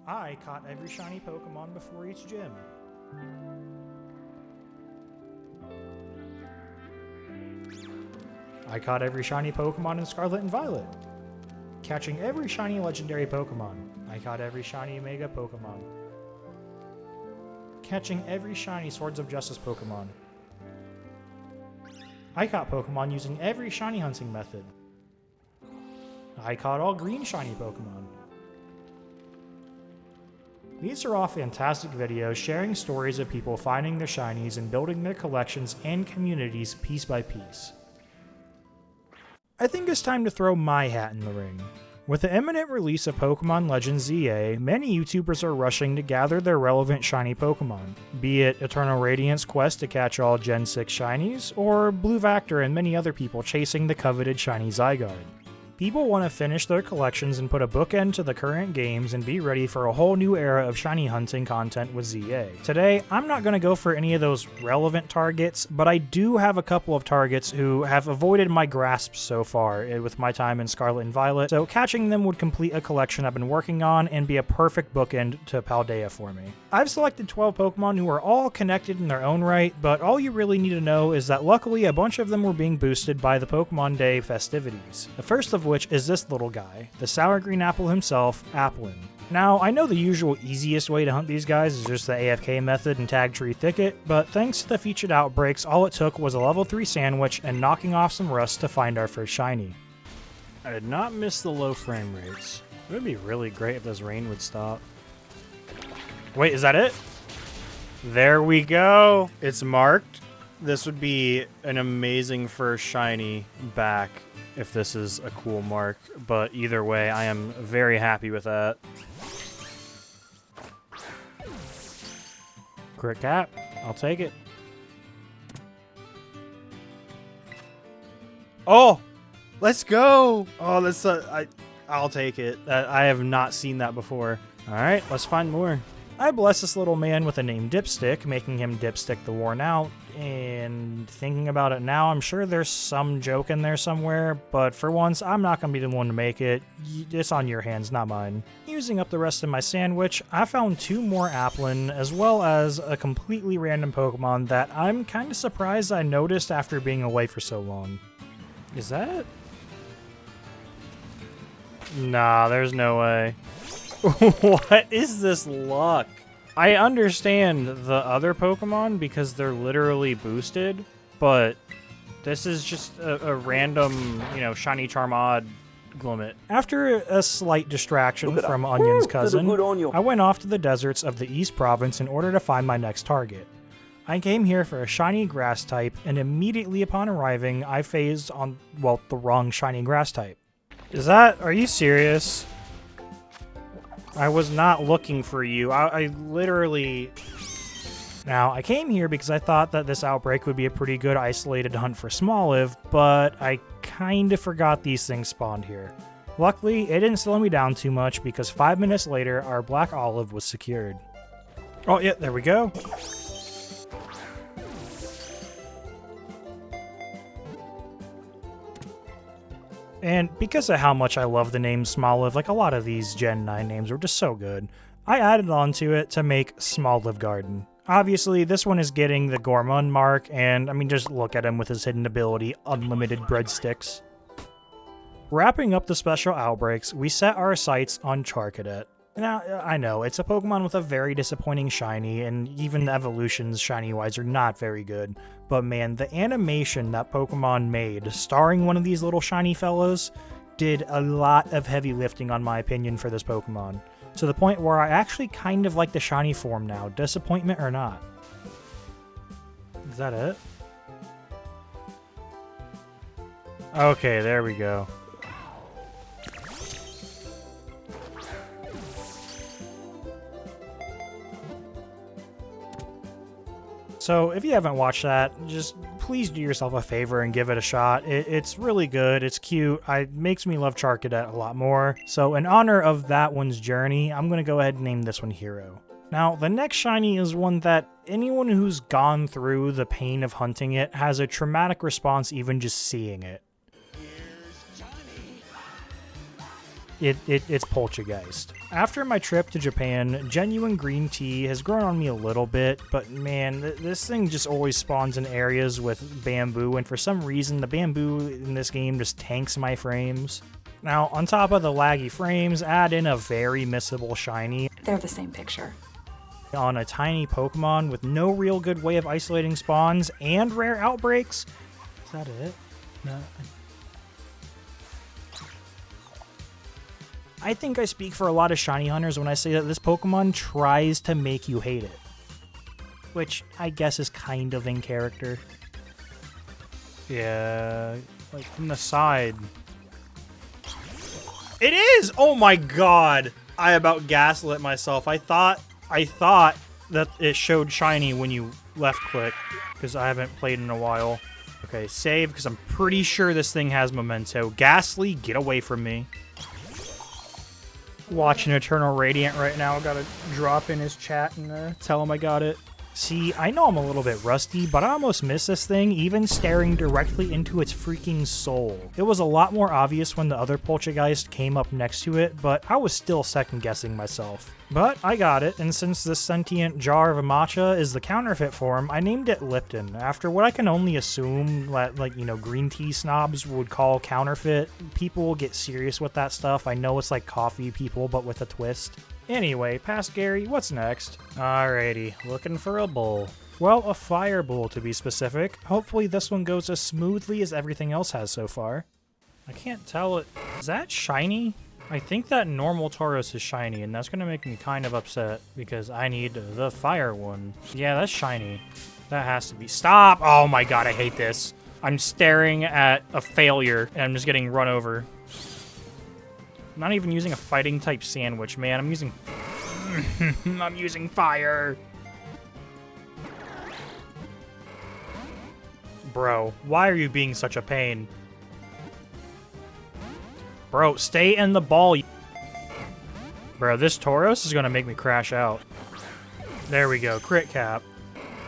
I caught every shiny Pokemon before each gym. I caught every shiny Pokemon in Scarlet and Violet. Catching every shiny legendary Pokemon. I caught every shiny Mega Pokemon. Catching every shiny Swords of Justice Pokemon. I caught Pokemon using every shiny hunting method. I caught all green shiny Pokemon. These are all fantastic videos sharing stories of people finding their shinies and building their collections and communities piece by piece. I think it's time to throw my hat in the ring. With the imminent release of Pokemon Legends ZA, many YouTubers are rushing to gather their relevant shiny Pokemon, be it Eternal Radiant's quest to catch all Gen 6 shinies, or Blue Vector and many other people chasing the coveted shiny Zygarde. People want to finish their collections and put a bookend to the current games and be ready for a whole new era of shiny hunting content with ZA. Today, I'm not going to go for any of those relevant targets, but I do have a couple of targets who have avoided my grasp so far with my time in Scarlet and Violet, so catching them would complete a collection I've been working on and be a perfect bookend to Paldea for me. I've selected 12 Pokemon who are all connected in their own right, but all you really need to know is that luckily a bunch of them were being boosted by the Pokemon Day festivities. The first of which is this little guy, the sour green apple himself, Applin. Now, I know the usual easiest way to hunt these guys is just the AFK method and tag tree thicket, but thanks to the featured outbreaks, all it took was a level 3 sandwich and knocking off some rust to find our first shiny. I did not miss the low frame rates. It would be really great if this rain would stop. Wait, is that it? There we go! It's marked. This would be an amazing first shiny back if this is a cool mark, but either way, I am very happy with that. Crit cap, I'll take it. Oh, let's go! Oh, that's I'll take it. I have not seen that before. All right, let's find more. I bless this little man with the name Dipstick, making him Dipstick the Worn Out, and thinking about it now, I'm sure there's some joke in there somewhere, but for once, I'm not going to be the one to make it. It's on your hands, not mine. Using up the rest of my sandwich, I found 2 more Applin, as well as a completely random Pokemon that I'm kind of surprised I noticed after being away for so long. Is that it? Nah, there's no way. What is this luck? I understand the other Pokemon because they're literally boosted, but this is just a random, shiny Charmander Glimmet. After a slight distraction from Onion's cousin, I went off to the deserts of the East Province in order to find my next target. I came here for a shiny grass type, and immediately upon arriving, I phased on, well, the wrong shiny grass type. Are you serious? I was not looking for you. I literally... Now, I came here because I thought that this outbreak would be a pretty good isolated hunt for Smoliv, but I kinda forgot these things spawned here. Luckily, it didn't slow me down too much because 5 minutes later, our Black Olive was secured. Oh, yeah, there we go. And because of how much I love the name Smoliv, like a lot of these Gen 9 names were just so good, I added on to it to make Smoliv Garden. Obviously, this one is getting the Gourmand mark, and I mean, just look at him with his hidden ability, Unlimited Breadsticks. Wrapping up the special outbreaks, we set our sights on Charcadet. Now, I know, it's a Pokemon with a very disappointing shiny, and even the evolutions shiny-wise are not very good. But man, the animation that Pokemon made, starring one of these little shiny fellows, did a lot of heavy lifting on my opinion for this Pokemon. To the point where I actually kind of like the shiny form now, disappointment or not. Is that it? Okay, there we go. So if you haven't watched that, just please do yourself a favor and give it a shot. It's really good, it's cute, it makes me love Charcadet a lot more. So in honor of that one's journey, I'm going to go ahead and name this one Hero. Now, the next shiny is one that anyone who's gone through the pain of hunting it has a traumatic response even just seeing it. it's Poltergeist. After my trip to Japan, genuine green tea has grown on me a little bit, but man, this thing just always spawns in areas with bamboo, and for some reason, the bamboo in this game just tanks my frames. Now, on top of the laggy frames, add in a very missable shiny. They're the same picture. On a tiny Pokemon with no real good way of isolating spawns and rare outbreaks. Is that it? No. I think I speak for a lot of shiny hunters when I say that this Pokemon tries to make you hate it. Which I guess is kind of in character. Yeah, like from the side. It is! Oh my god! I about gaslit myself. I thought that it showed shiny when you left click, because I haven't played in a while. Okay, save, because I'm pretty sure this thing has memento. Ghastly, get away from me. Watching Eternal Radiant right now. Gotta drop in his chat and tell him I got it. See, I know I'm a little bit rusty, but I almost missed this thing even staring directly into its freaking soul. It was a lot more obvious when the other Poltergeist came up next to it, but I was still second guessing myself. But I got it, and since this sentient jar of a matcha is the counterfeit form, I named it Lipton, after what I can only assume that, like, you know, green tea snobs would call counterfeit. People will get serious with that stuff. I know it's like coffee people, but with a twist. Anyway, past Gary, what's next? Alrighty, looking for a bull. Well, a fire bull to be specific. Hopefully this one goes as smoothly as everything else has so far. I can't tell it. Is that shiny? I think that normal Tauros is shiny, and that's going to make me kind of upset because I need the fire one. Yeah, that's shiny. That has to be. Stop! Oh my god, I hate this. I'm staring at a failure, and I'm just getting run over. I'm not even using a fighting type sandwich, man. I'm using... I'm using fire. Bro, why are you being such a pain? Bro, stay in the ball. Bro, this Tauros is gonna make me crash out. There we go, crit cap.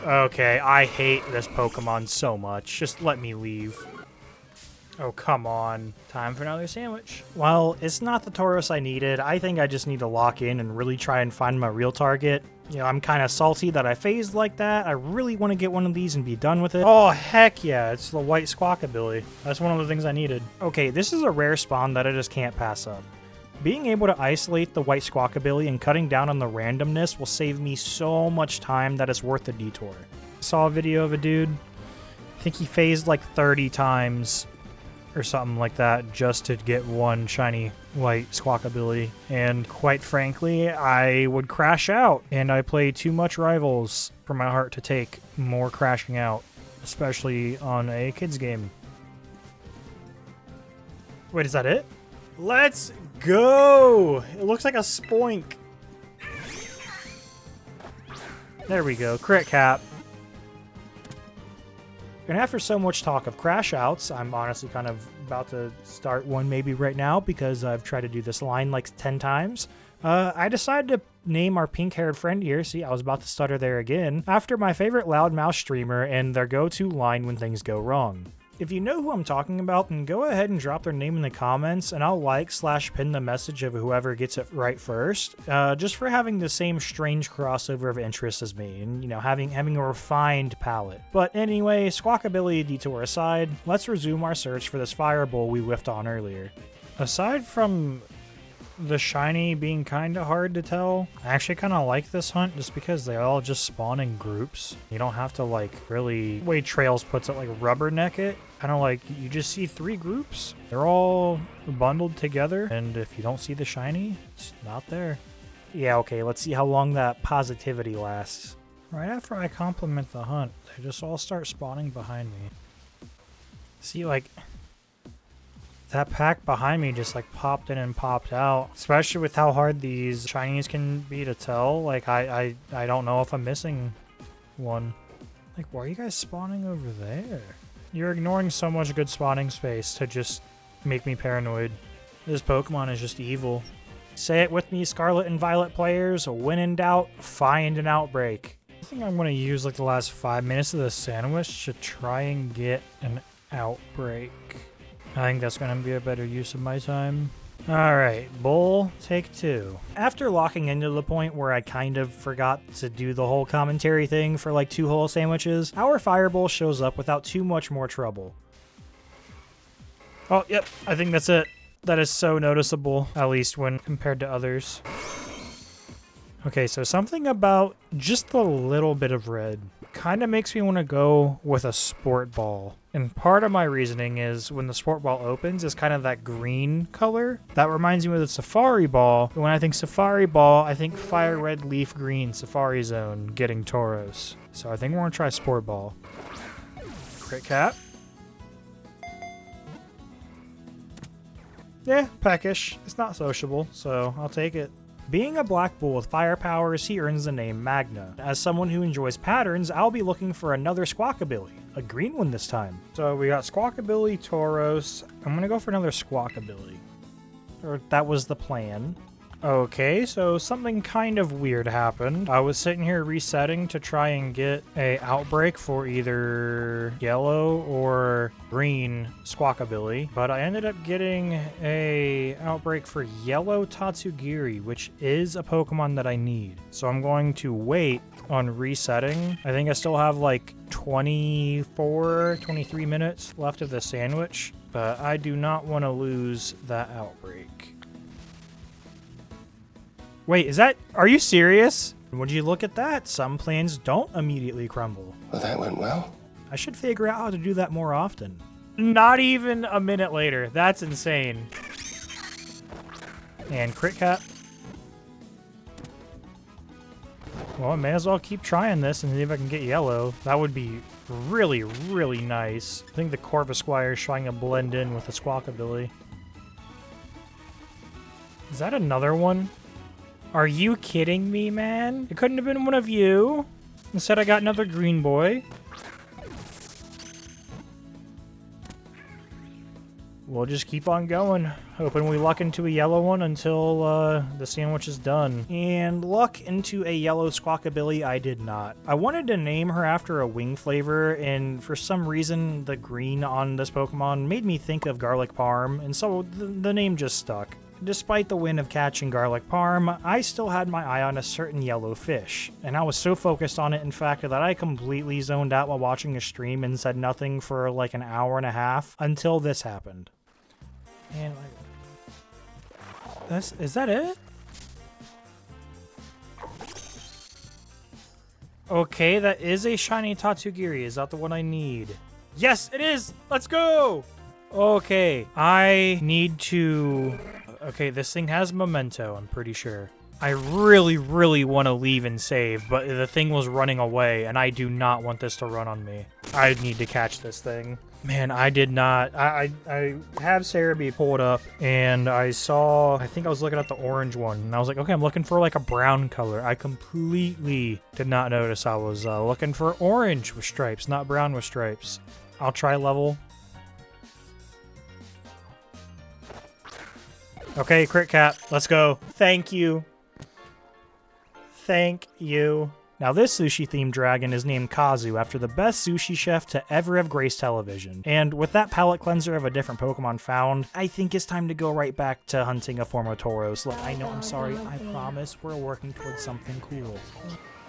Okay, I hate this Pokemon so much. Just let me leave. Oh, come on. Time for another sandwich. Well, it's not the Tauros I needed. I think I just need to lock in and really try and find my real target. You know, I'm kind of salty that I phased like that. I really want to get one of these and be done with it. Oh, heck yeah. It's the white Squawkabilly. That's one of the things I needed. Okay, this is a rare spawn that I just can't pass up. Being able to isolate the white Squawkabilly and cutting down on the randomness will save me so much time that it's worth the detour. Saw a video of a dude. I think he phased like 30 times or something like that just to get one shiny white Squawkabilly, and quite frankly, I would crash out, and I play too much Rivals for my heart to take more crashing out, especially on a kids game. Wait, is that it? Let's go! It looks like a spoink. There we go, crit cap. And after so much talk of crash outs, I'm honestly kind of about to start one maybe right now because I've tried to do this line like 10 times. I decided to name our pink-haired friend here, see, I was about to stutter there again, after my favorite loudmouth streamer and their go-to line when things go wrong. If you know who I'm talking about, then go ahead and drop their name in the comments, and I'll like/pin the message of whoever gets it right first, just for having the same strange crossover of interests as me, and, you know, having a refined palette. But anyway, Squawkabilly detour aside, let's resume our search for this fireball we whiffed on earlier. Aside from the shiny being kind of hard to tell, I actually kind of like this hunt just because they all just spawn in groups. You don't have to, like, really, the way Trails puts it, like, rubberneck it. Kind of like, you just see 3 groups. They're all bundled together, and if you don't see the shiny, it's not there. Yeah, okay, let's see how long that positivity lasts. Right after I compliment the hunt, they just all start spawning behind me. See, like, that pack behind me just, like, popped in and popped out. Especially with how hard these shinies can be to tell. Like, I don't know if I'm missing one. Like, why are you guys spawning over there? You're ignoring so much good spawning space to just make me paranoid. This Pokemon is just evil. Say it with me, Scarlet and Violet players. When in doubt, find an outbreak. I think I'm going to use like the last 5 minutes of this sandwich to try and get an outbreak. I think that's going to be a better use of my time. Alright, bull, take 2. After locking into the point where I kind of forgot to do the whole commentary thing for like 2 whole sandwiches, our fireball shows up without too much more trouble. Oh, yep, I think that's it. That is so noticeable, at least when compared to others. Okay, so something about just a little bit of red kind of makes me want to go with a sport ball. And part of my reasoning is when the sport ball opens, it's kind of that green color. That reminds me of the safari ball. When I think safari ball, I think fire red leaf green safari zone getting Tauros. So I think we're going to try sport ball. Crit cap. Yeah, peckish. It's not sociable, so I'll take it. Being a black bull with fire powers, he earns the name Magna. As someone who enjoys patterns, I'll be looking for another Squawkabilly. A green one this time. So we got Squawkabilly, Tauros. I'm gonna go for another Squawkabilly. Or that was the plan. Okay, so something kind of weird happened. I was sitting here resetting to try and get a outbreak for either yellow or green Squawkabilly, but I ended up getting a outbreak for yellow Tatsugiri, which is a Pokemon that I need. So I'm going to wait on resetting. I think I still have like 23 minutes left of the sandwich, but I do not want to lose that outbreak. Wait, are you serious? Would you look at that? Some plans don't immediately crumble. Well, that went well. I should figure out how to do that more often. Not even a minute later. That's insane. And crit cap. Well, I may as well keep trying this and see if I can get yellow. That would be really, really nice. I think the Corvisquire is trying to blend in with the Squawkabilly. Is that another one? Are you kidding me, man? It couldn't have been one of you. Instead, I got another green boy. We'll just keep on going, hoping we luck into a yellow one until the sandwich is done. And luck into a yellow Squawkabilly I did not. I wanted to name her after a wing flavor, and for some reason, the green on this Pokemon made me think of garlic parm, and so the name just stuck. Despite the win of catching garlic parm, I still had my eye on a certain yellow fish, and I was so focused on it, in fact, that I completely zoned out while watching a stream and said nothing for like an hour and a half until this happened. And like, is that it? Okay, that is a shiny Tatsugiri. Is that the one I need? Yes, it is! Let's go! Okay, I need to... Okay, this thing has memento, I'm pretty sure. I really, really want to leave and save, but the thing was running away, and I do not want this to run on me. I need to catch this thing. Man, I did not. I have Cerebi pulled up, and I think I was looking at the orange one, and I was like, okay, I'm looking for like a brown color. I completely did not notice I was looking for orange with stripes, not brown with stripes. I'll try level. Okay, crit cap. Let's go. Thank you. Thank you. Now this sushi-themed dragon is named Kazu after the best sushi chef to ever have graced television. And with that palate cleanser of a different Pokemon found, I think it's time to go right back to hunting a former Tauros. Look, I know, I'm sorry. I promise we're working towards something cool.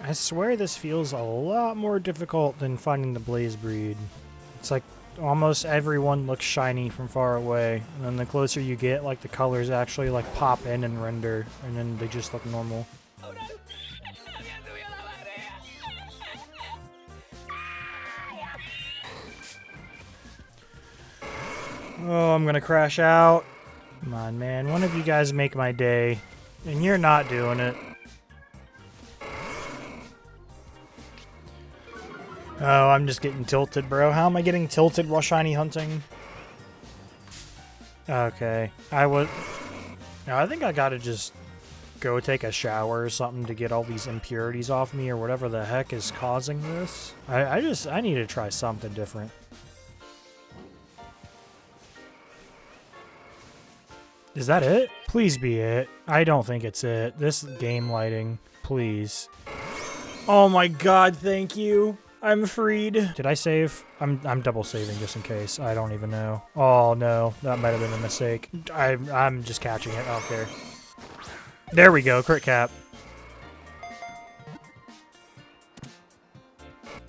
I swear this feels a lot more difficult than finding the Blaze breed. It's like almost everyone looks shiny from far away, and then the closer you get, like the colors actually like pop in and render, and then they just look normal. Oh, I'm gonna crash out. Come on, man. One of you guys make my day, and you're not doing it. Oh, I'm just getting tilted, bro. How am I getting tilted while shiny hunting? Okay. No, I think I gotta just go take a shower or something to get all these impurities off me or whatever the heck is causing this. I need to try something different. Is that it? Please be it. I don't think it's it. This game lighting, please. Oh my god, thank you. I'm freed. Did I save? I'm double saving just in case. I don't even know. Oh no, that might have been a mistake. I'm just catching it. I don't care. There we go, crit cap.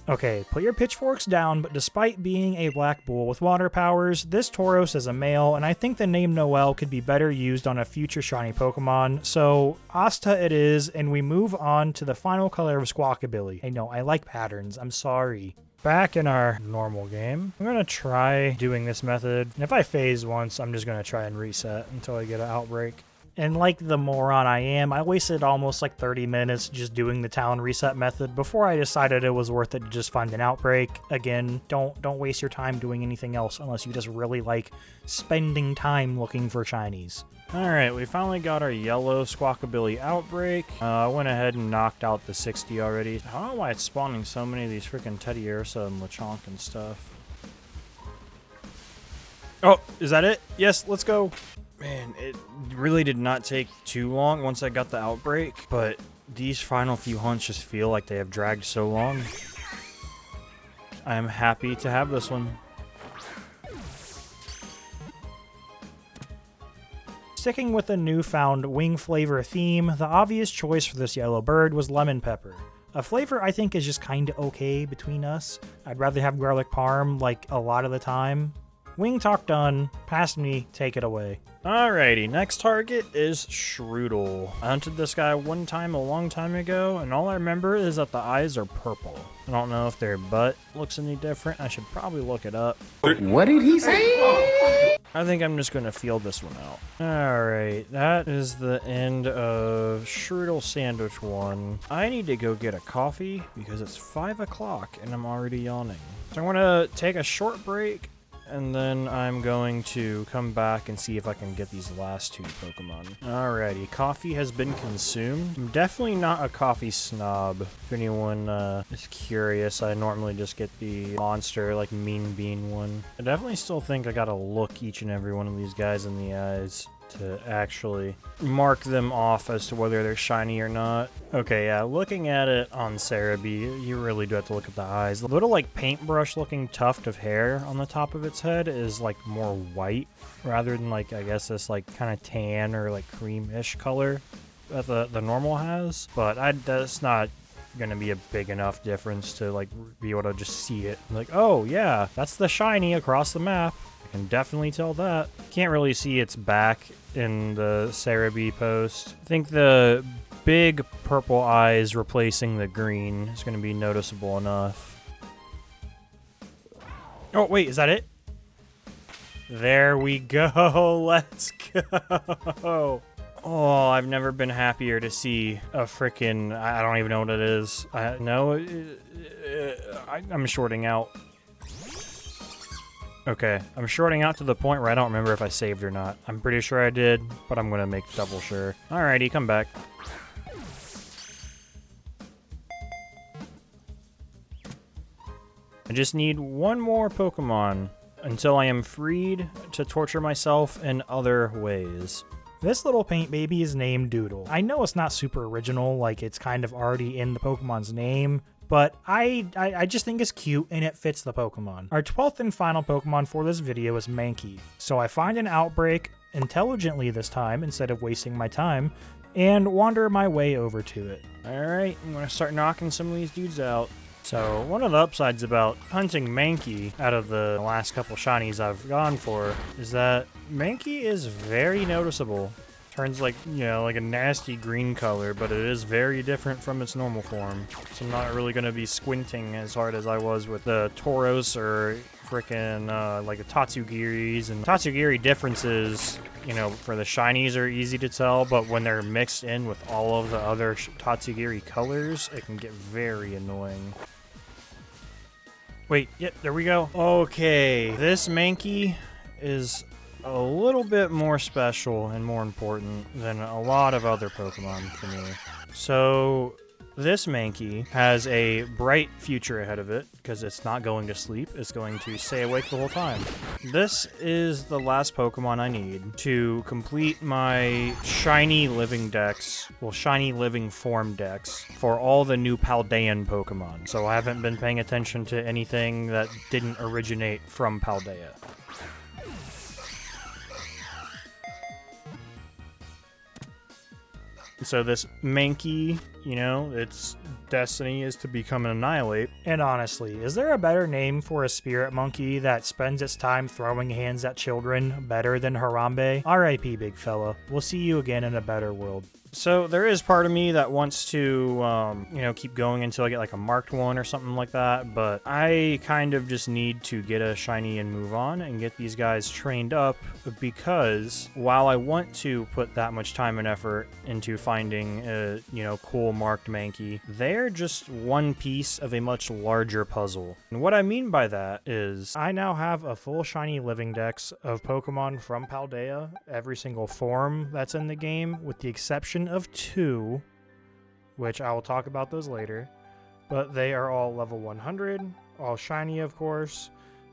Okay, put your pitchforks down, but despite being a black bull with water powers, this Tauros is a male, and I think the name Noel could be better used on a future shiny Pokemon, so Asta it is, and we move on to the final color of Squawkabilly. Hey, no, I like patterns, I'm sorry. Back in our normal game, I'm gonna try doing this method, and if I phase once, I'm just gonna try and reset until I get an outbreak. And like the moron I am, I wasted almost like 30 minutes just doing the talon reset method before I decided it was worth it to just find an outbreak. Again, don't waste your time doing anything else unless you just really like spending time looking for shinies. Alright, we finally got our yellow Squawkabilly outbreak. I went ahead and knocked out the 60 already. I don't know why it's spawning so many of these freaking Teddy Ursa and Lechonk and stuff. Oh, is that it? Yes, let's go. Man, it really did not take too long once I got the outbreak, but these final few hunts just feel like they have dragged so long. I am happy to have this one. Sticking with the newfound wing flavor theme, the obvious choice for this yellow bird was lemon pepper. A flavor I think is just kinda okay between us. I'd rather have garlic parm like a lot of the time. Wing talk done. Past me, take it away. Alrighty, next target is Shroodle. I hunted this guy one time a long time ago, and all I remember is that the eyes are purple. I don't know if their butt looks any different. I should probably look it up. What did he say? I think I'm just going to field this one out. Alright, that is the end of Shroodle Sandwich 1. I need to go get a coffee because it's 5 o'clock and I'm already yawning. So I'm going to take a short break, and then I'm going to come back and see if I can get these last two Pokemon. Alrighty, coffee has been consumed. I'm definitely not a coffee snob. If anyone is curious, I normally just get the monster, like Mean Bean one. I definitely still think I gotta look each and every one of these guys in the eyes to actually mark them off as to whether they're shiny or not. Okay, yeah, looking at it on Cerebi, you really do have to look at the eyes. The little like paintbrush looking tuft of hair on the top of its head is like more white rather than like, I guess this like kind of tan or like cream-ish color that the normal has. But that's not gonna be a big enough difference to like be able to just see it. Like, oh yeah, that's the shiny across the map. I can definitely tell that. Can't really see its back in the Cerebi post. I think the big purple eyes replacing the green is going to be noticeable enough. Oh, wait, is that it? There we go. Let's go. Oh, I've never been happier to see a frickin'... I don't even know what it is. I'm shorting out. Okay, I'm shorting out to the point where I don't remember if I saved or not. I'm pretty sure I did, but I'm gonna make double sure. Alrighty, come back. I just need one more Pokemon until I am freed to torture myself in other ways. This little paint baby is named Doodle. I know it's not super original, like it's kind of already in the Pokemon's name, but I just think it's cute and it fits the Pokemon. Our 12th and final Pokemon for this video is Mankey. So I find an outbreak intelligently this time instead of wasting my time and wander my way over to it. Alright, I'm gonna start knocking some of these dudes out. So one of the upsides about hunting Mankey out of the last couple shinies I've gone for is that Mankey is very noticeable. Turns like, you know, like a nasty green color, but it is very different from its normal form. So I'm not really going to be squinting as hard as I was with the Tauros or frickin' like the Tatsugiris. And Tatsugiri differences, you know, for the shinies are easy to tell, but when they're mixed in with all of the other Tatsugiri colors, it can get very annoying. Wait, yep, there we go. Okay, this Mankey is a little bit more special and more important than a lot of other Pokemon for me. So This Mankey has a bright future ahead of it because it's not going to sleep. It's going to stay awake the whole time. This is the last Pokemon I need to complete my shiny living dex, well, shiny living form dex for all the new Paldean Pokemon. So I haven't been paying attention to anything that didn't originate from Paldea. So this Mankey, you know, its destiny is to become an Annihilate. And honestly, is there a better name for a spirit monkey that spends its time throwing hands at children better than Harambe? R.I.P. big fella. We'll see you again in a better world. So there is part of me that wants to, you know, keep going until I get like a marked one or something like that, but I kind of just need to get a shiny and move on and get these guys trained up, because while I want to put that much time and effort into finding a, you know, cool marked Mankey, they're just one piece of a much larger puzzle. And what I mean by that is I now have a full shiny living dex of Pokemon from Paldea, every single form that's in the game, with the exception of 2, which I will talk about those later, but they are all level 100, all shiny of course.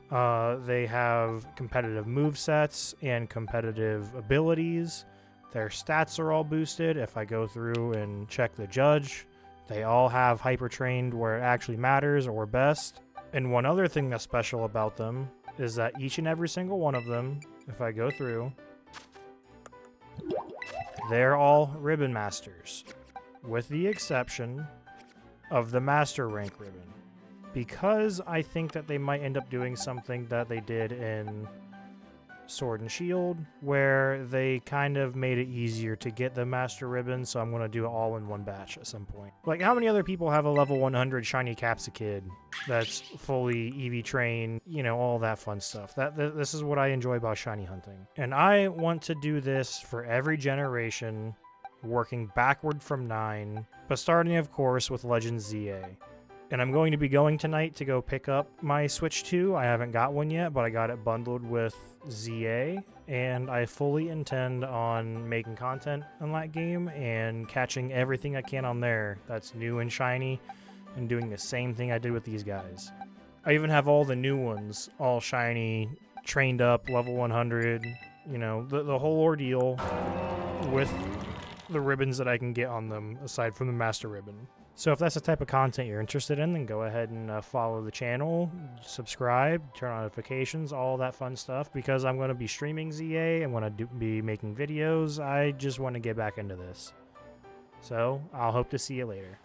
They have competitive movesets and competitive abilities. Their stats are all boosted. If I go through and check the judge, they all have hyper trained where it actually matters or best. And one other thing that's special about them is that each and every single one of them, if I go through, they're all ribbon masters, with the exception of the master rank ribbon, because I think that they might end up doing something that they did in Sword and Shield, where they kind of made it easier to get the master ribbon, so I'm going to do it all in one batch at some point. Like, how many other people have a level 100 shiny Capsicid that's fully EV trained, you know, all that fun stuff. This is what I enjoy about shiny hunting. And I want to do this for every generation, working backward from 9, but starting, of course, with Legends ZA. And I'm going to be going tonight to go pick up my Switch 2. I haven't got one yet, but I got it bundled with ZA, and I fully intend on making content on that game and catching everything I can on there that's new and shiny, and doing the same thing I did with these guys. I even have all the new ones, all shiny, trained up, level 100, you know, the whole ordeal with the ribbons that I can get on them, aside from the Master Ribbon. So if that's the type of content you're interested in, then go ahead and follow the channel, subscribe, turn on notifications, all that fun stuff, because I'm going to be streaming ZA, I'm going to be making videos, I just want to get back into this. So I'll hope to see you later.